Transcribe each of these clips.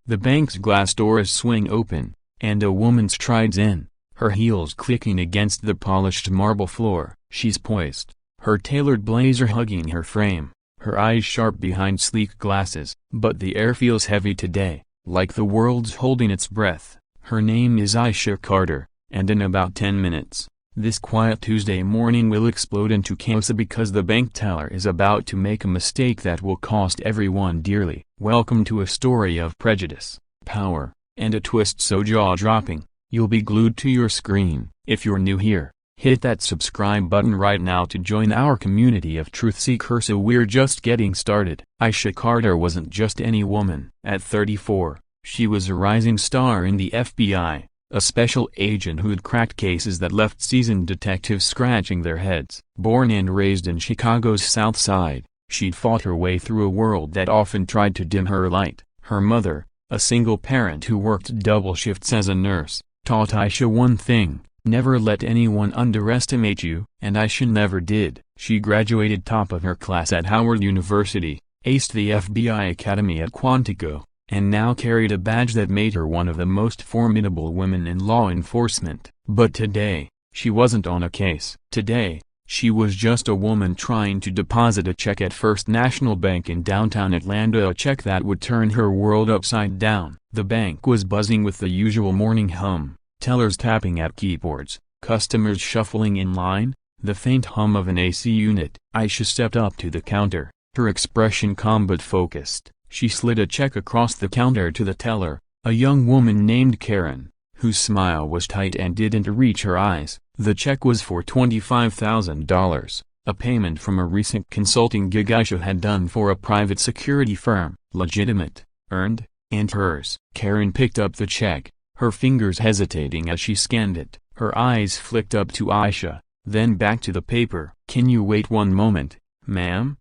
The bank's glass doors swing open, and a woman strides in, her heels clicking against the polished marble floor. She's poised, her tailored blazer hugging her frame, her eyes sharp behind sleek glasses. But the air feels heavy today, like the world's holding its breath. Her name is Aisha Carter, and in about 10 minutes, this quiet Tuesday morning will explode into chaos because the bank teller is about to make a mistake that will cost everyone dearly. Welcome to a story of prejudice, power, and a twist so jaw-dropping, you'll be glued to your screen. If you're new here, hit that subscribe button right now to join our community of truth seekers. So we're just getting started. Aisha Carter wasn't just any woman. At 34, she was a rising star in the FBI, a special agent who'd cracked cases that left seasoned detectives scratching their heads. Born and raised in Chicago's South Side, she'd fought her way through a world that often tried to dim her light. Her mother, a single parent who worked double shifts as a nurse, taught Aisha one thing: never let anyone underestimate you, and Aisha never did. She graduated top of her class at Howard University, aced the FBI Academy at Quantico, and now carried a badge that made her one of the most formidable women in law enforcement. But today, she wasn't on a case. Today, she was just a woman trying to deposit a check at First National Bank in downtown Atlanta, a check that would turn her world upside down. The bank was buzzing with the usual morning hum, tellers tapping at keyboards, customers shuffling in line, the faint hum of an AC unit. Aisha stepped up to the counter, her expression calm but focused. She slid a check across the counter to the teller, a young woman named Karen, whose smile was tight and didn't reach her eyes. The check was for $25,000, a payment from a recent consulting gig Aisha had done for a private security firm. Legitimate, earned, and hers. Karen picked up the check, her fingers hesitating as she scanned it. Her eyes flicked up to Aisha, then back to the paper. "Can you wait one moment, ma'am?"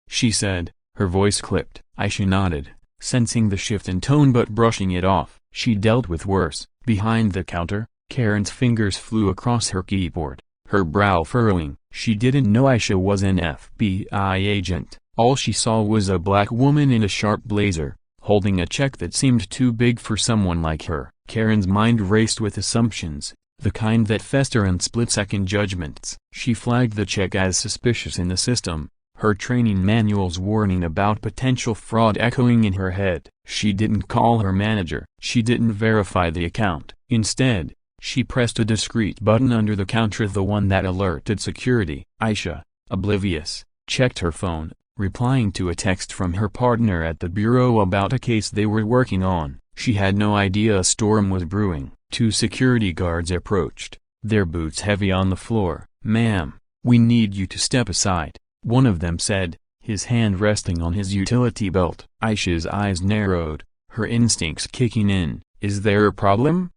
she said, her voice clipped. Aisha nodded, sensing the shift in tone but brushing it off. She dealt with worse. Behind the counter, Karen's fingers flew across her keyboard, her brow furrowing. She didn't know Aisha was an FBI agent. All she saw was a black woman in a sharp blazer, holding a check that seemed too big for someone like her. Karen's mind raced with assumptions, the kind that fester in split-second judgments. She flagged the check as suspicious in the system, her training manual's warning about potential fraud echoing in her head. She didn't call her manager. She didn't verify the account. Instead, she pressed a discreet button under the counter, the one that alerted security. Aisha, oblivious, checked her phone, replying to a text from her partner at the bureau about a case they were working on. She had no idea a storm was brewing. Two security guards approached, their boots heavy on the floor. "Ma'am, we need you to step aside," one of them said, his hand resting on his utility belt. Aisha's eyes narrowed, her instincts kicking in. "Is there a problem?"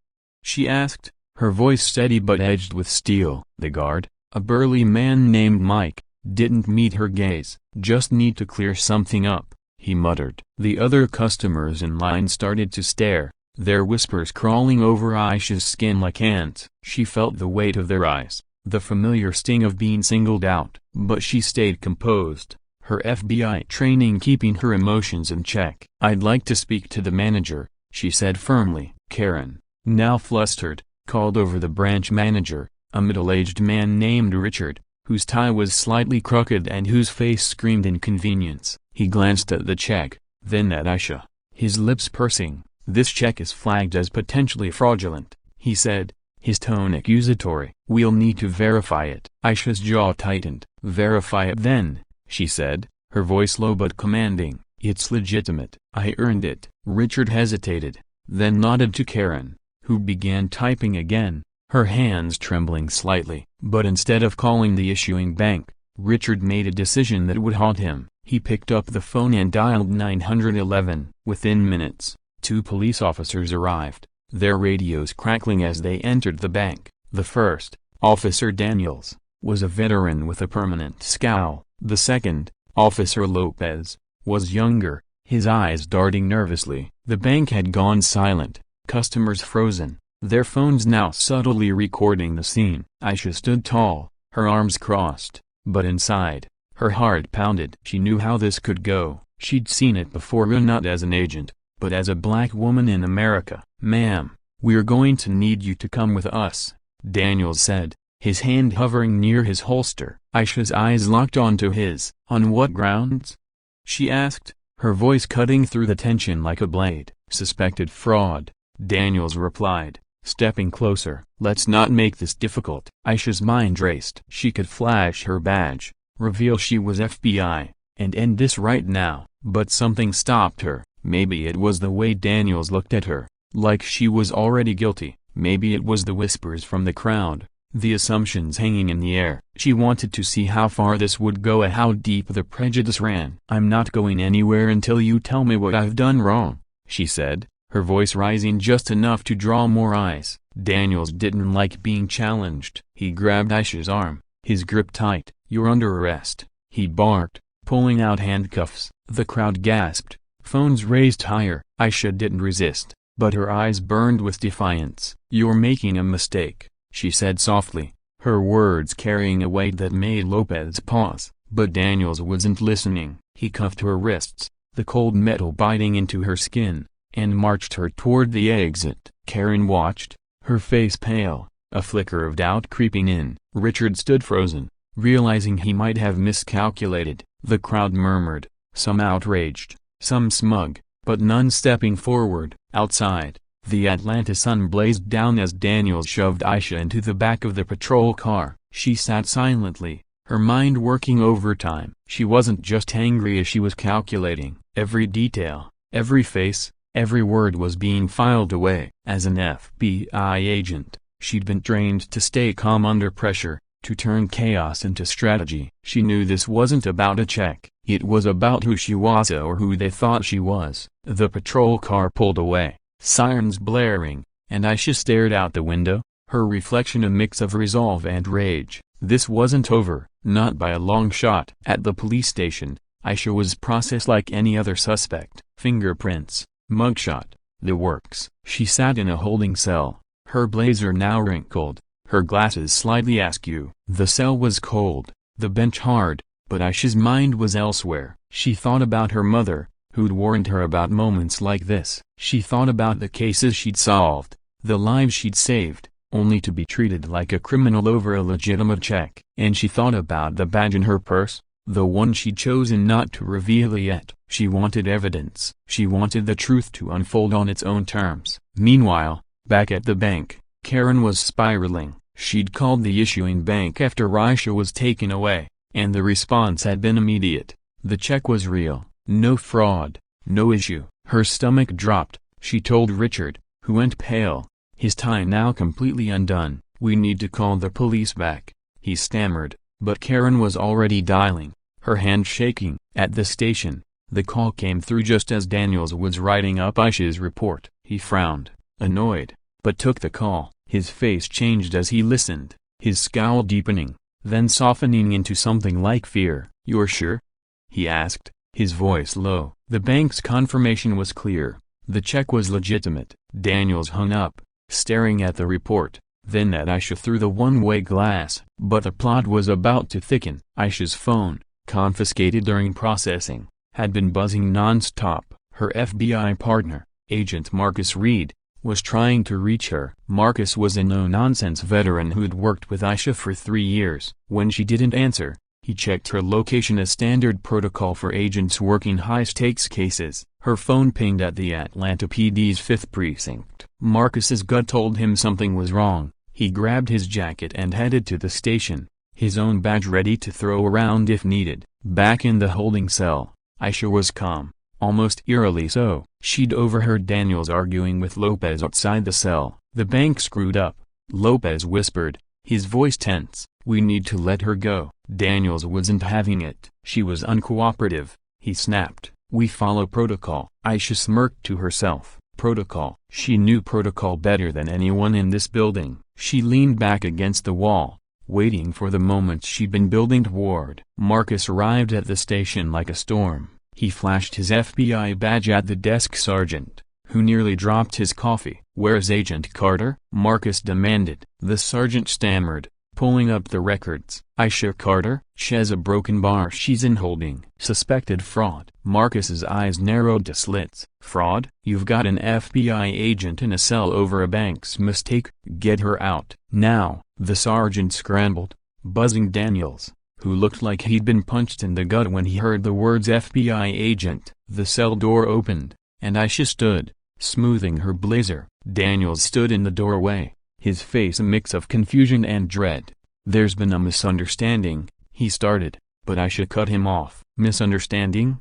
she asked, her voice steady but edged with steel. The guard, a burly man named Mike, didn't meet her gaze. "Just need to clear something up," he muttered. The other customers in line started to stare, their whispers crawling over Aisha's skin like ants. She felt the weight of their eyes, the familiar sting of being singled out. But she stayed composed, her FBI training keeping her emotions in check. "I'd like to speak to the manager," she said firmly. Karen, now flustered, called over the branch manager, a middle-aged man named Richard, whose tie was slightly crooked and whose face screamed inconvenience. He glanced at the check, then at Aisha, his lips pursing. "This check is flagged as potentially fraudulent," he said, his tone accusatory. "We'll need to verify it." Aisha's jaw tightened. "Verify it then," she said, her voice low but commanding. "It's legitimate. I earned it." Richard hesitated, then nodded to Karen, who began typing again, her hands trembling slightly. But instead of calling the issuing bank, Richard made a decision that would haunt him. He picked up the phone and dialed 911. Within minutes, two police officers arrived, their radios crackling as they entered the bank. The first, Officer Daniels, was a veteran with a permanent scowl. The second, Officer Lopez, was younger, his eyes darting nervously. The bank had gone silent, customers frozen, their phones now subtly recording the scene. Aisha stood tall, her arms crossed, but inside, her heart pounded. She knew how this could go. She'd seen it before, not as an agent, but as a black woman in America. "Ma'am, we're going to need you to come with us," Daniels said, his hand hovering near his holster. Aisha's eyes locked onto his. "On what grounds?" she asked, her voice cutting through the tension like a blade. "Suspected fraud," Daniels replied, stepping closer. "Let's not make this difficult." Aisha's mind raced. She could flash her badge, reveal she was FBI, and end this right now. But something stopped her. Maybe it was the way Daniels looked at her, like she was already guilty. Maybe it was the whispers from the crowd, the assumptions hanging in the air. She wanted to see how far this would go and how deep the prejudice ran. "I'm not going anywhere until you tell me what I've done wrong," she said, her voice rising just enough to draw more eyes. Daniels didn't like being challenged. He grabbed Aisha's arm, his grip tight. "You're under arrest," he barked, pulling out handcuffs. The crowd gasped, phones raised higher. Aisha didn't resist, but her eyes burned with defiance. "You're making a mistake," she said softly, her words carrying a weight that made Lopez pause. But Daniels wasn't listening. He cuffed her wrists, the cold metal biting into her skin, and marched her toward the exit. Karen watched, her face pale, a flicker of doubt creeping in. Richard stood frozen, realizing he might have miscalculated. The crowd murmured, some outraged, some smug, but none stepping forward. Outside, the Atlanta sun blazed down as Daniels shoved Aisha into the back of the patrol car. She sat silently, her mind working overtime. She wasn't just angry as she was calculating. Every detail, every face, every word was being filed away. As an FBI agent, she'd been trained to stay calm under pressure, to turn chaos into strategy. She knew this wasn't about a check. It was about who she was or who they thought she was. The patrol car pulled away, sirens blaring, and Aisha stared out the window, her reflection a mix of resolve and rage. This wasn't over, not by a long shot. At the police station, Aisha was processed like any other suspect. Fingerprints, mugshot, the works. She sat in a holding cell, her blazer now wrinkled, her glasses slightly askew. The cell was cold, the bench hard, but Aisha's mind was elsewhere. She thought about her mother, who'd warned her about moments like this. She thought about the cases she'd solved, the lives she'd saved, only to be treated like a criminal over a legitimate check. And she thought about the badge in her purse, the one she'd chosen not to reveal yet. She wanted evidence. She wanted the truth to unfold on its own terms. Meanwhile, back at the bank, Karen was spiraling. She'd called the issuing bank after Aisha was taken away, and the response had been immediate. The check was real, no fraud, no issue. Her stomach dropped. She told Richard, who went pale, his tie now completely undone. "We need to call the police back," he stammered, but Karen was already dialing, her hand shaking. At the station, the call came through just as Daniels was writing up Aisha's report. He frowned, annoyed, but took the call. His face changed as he listened, his scowl deepening, then softening into something like fear. "You're sure?" he asked, his voice low. The bank's confirmation was clear. The check was legitimate. Daniels hung up, staring at the report, then at Aisha through the one-way glass. But the plot was about to thicken. Aisha's phone, confiscated during processing, had been buzzing non-stop. Her FBI partner, Agent Marcus Reed, was trying to reach her. Marcus was a no-nonsense veteran who'd worked with Aisha for 3 years. When she didn't answer, he checked her location, a standard protocol for agents working high-stakes cases. Her phone pinged at the Atlanta PD's 5th Precinct. Marcus's gut told him something was wrong. He grabbed his jacket and headed to the station, his own badge ready to throw around if needed. Back in the holding cell, Aisha was calm, almost eerily so. She'd overheard Daniels arguing with Lopez outside the cell. "The bank screwed up," Lopez whispered, his voice tense. "We need to let her go." Daniels wasn't having it. She was uncooperative, he snapped. "We follow protocol." Aisha smirked to herself. Protocol. She knew protocol better than anyone in this building. She leaned back against the wall, waiting for the moment she'd been building toward. Marcus arrived at the station like a storm. He flashed his FBI badge at the desk sergeant, who nearly dropped his coffee. "Where's Agent Carter?" Marcus demanded. The sergeant stammered, pulling up the records. Aisha Carter, she has a broken bar she's in holding. Suspected fraud. Marcus's eyes narrowed to slits. Fraud? You've got an FBI agent in a cell over a bank's mistake. Get her out. Now. The sergeant scrambled, buzzing Daniels, who looked like he'd been punched in the gut when he heard the words FBI agent. The cell door opened, and Aisha stood, smoothing her blazer. Daniels stood in the doorway, his face a mix of confusion and dread. There's been a misunderstanding, he started, but Aisha cut him off. Misunderstanding?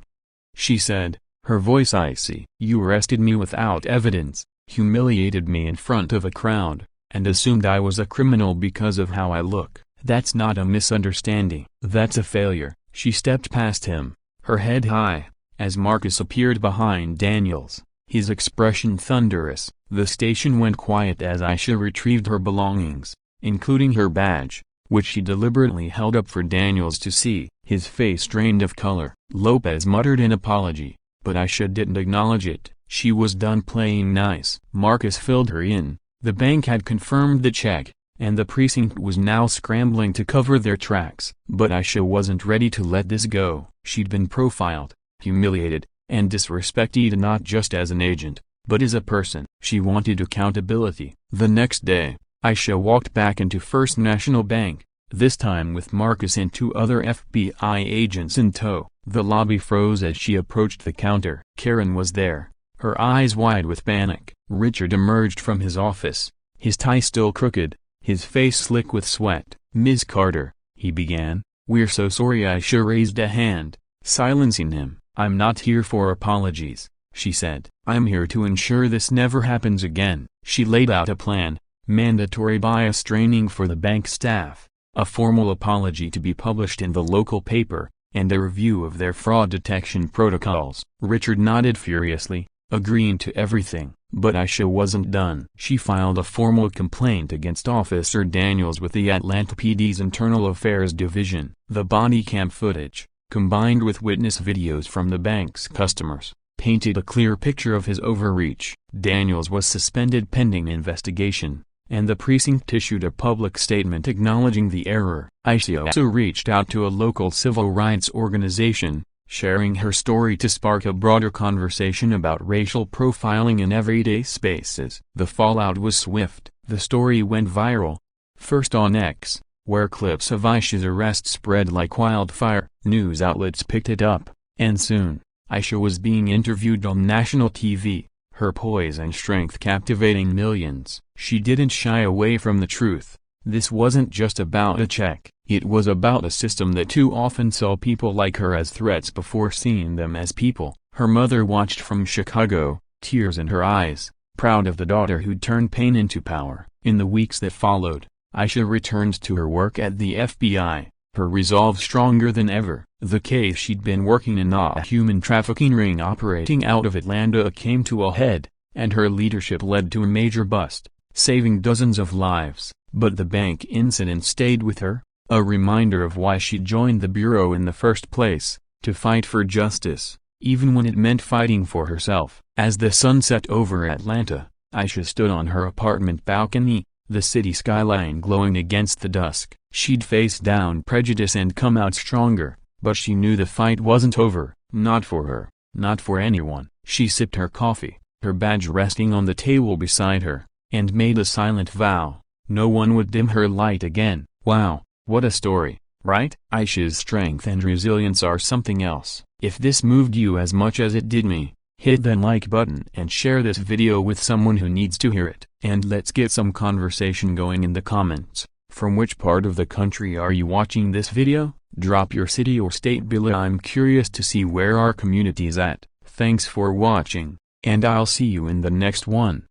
She said, her voice icy. You arrested me without evidence, humiliated me in front of a crowd, and assumed I was a criminal because of how I look. That's not a misunderstanding. That's a failure. She stepped past him, her head high, as Marcus appeared behind Daniels, his expression thunderous. The station went quiet as Aisha retrieved her belongings, including her badge, which she deliberately held up for Daniels to see. His face drained of color. Lopez muttered an apology, but Aisha didn't acknowledge it. She was done playing nice. Marcus filled her in. The bank had confirmed the check, and the precinct was now scrambling to cover their tracks. But Aisha wasn't ready to let this go. She'd been profiled, humiliated, and disrespected not just as an agent, but as a person. She wanted accountability. The next day, Aisha walked back into First National Bank, this time with Marcus and two other FBI agents in tow. The lobby froze as she approached the counter. Karen was there, her eyes wide with panic. Richard emerged from his office, his tie still crooked, his face slick with sweat. Ms. Carter, he began. We're so sorry. Aisha raised a hand, silencing him. I'm not here for apologies, she said. I'm here to ensure this never happens again. She laid out a plan, mandatory bias training for the bank staff, a formal apology to be published in the local paper, and a review of their fraud detection protocols. Richard nodded furiously, agreeing to everything. But Aisha wasn't done. She filed a formal complaint against Officer Daniels with the Atlanta PD's Internal Affairs Division. The body cam footage, combined with witness videos from the bank's customers, painted a clear picture of his overreach. Daniels was suspended pending investigation, and the precinct issued a public statement acknowledging the error. Aisha also reached out to a local civil rights organization, sharing her story to spark a broader conversation about racial profiling in everyday spaces. The fallout was swift. The story went viral, first on X, where clips of Aisha's arrest spread like wildfire. News outlets picked it up, and soon, Aisha was being interviewed on national TV, her poise and strength captivating millions. She didn't shy away from the truth. This wasn't just about a check. It was about a system that too often saw people like her as threats before seeing them as people. Her mother watched from Chicago, tears in her eyes, proud of the daughter who'd turned pain into power. In the weeks that followed, Aisha returned to her work at the FBI, her resolve stronger than ever. The case she'd been working in, a human trafficking ring operating out of Atlanta, came to a head, and her leadership led to a major bust, saving dozens of lives. But the bank incident stayed with her, a reminder of why she joined the bureau in the first place, to fight for justice, even when it meant fighting for herself. As the sun set over Atlanta, Aisha stood on her apartment balcony, the city skyline glowing against the dusk. She'd faced down prejudice and come out stronger, but she knew the fight wasn't over, not for her, not for anyone. She sipped her coffee, her badge resting on the table beside her, and made a silent vow. No one would dim her light again. Wow, what a story, right? Aisha's strength and resilience are something else. If this moved you as much as it did me, hit that like button and share this video with someone who needs to hear it. And let's get some conversation going in the comments. From which part of the country are you watching this video? Drop your city or state below. I'm curious to see where our community's at. Thanks for watching, and I'll see you in the next one.